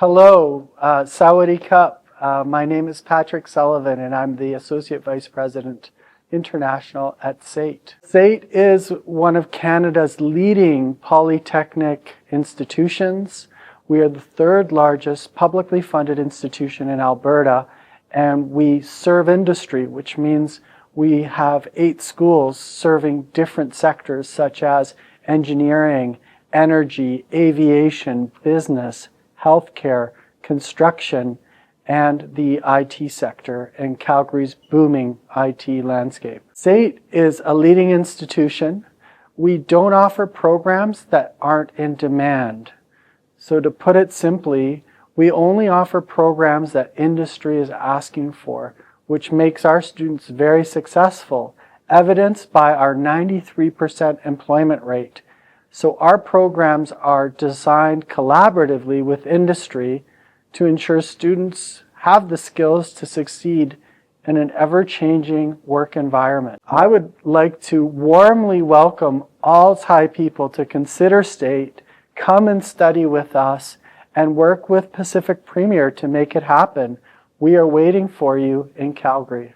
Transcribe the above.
Hello, Sawadee Cup. My name is Patrick Sullivan and I'm the Associate Vice President International at SAIT. SAIT is one of Canada's leading polytechnic institutions. We are the third largest publicly funded institution in Alberta, and we serve industry, which means we have 8 schools serving different sectors such as engineering, energy, aviation, business, healthcare, construction, and the IT sector in Calgary's booming IT landscape. SAIT is a leading institution. We don't offer programs that aren't in demand. So to put it simply, we only offer programs that industry is asking for, which makes our students very successful, evidenced by our 93% employment rate. So our programs are designed collaboratively with industry to ensure students have the skills to succeed in an ever-changing work environment. I would like to warmly welcome all Thai people to consider SAIT, come and study with us, and work with Pacific Premier to make it happen. We are waiting for you in Calgary.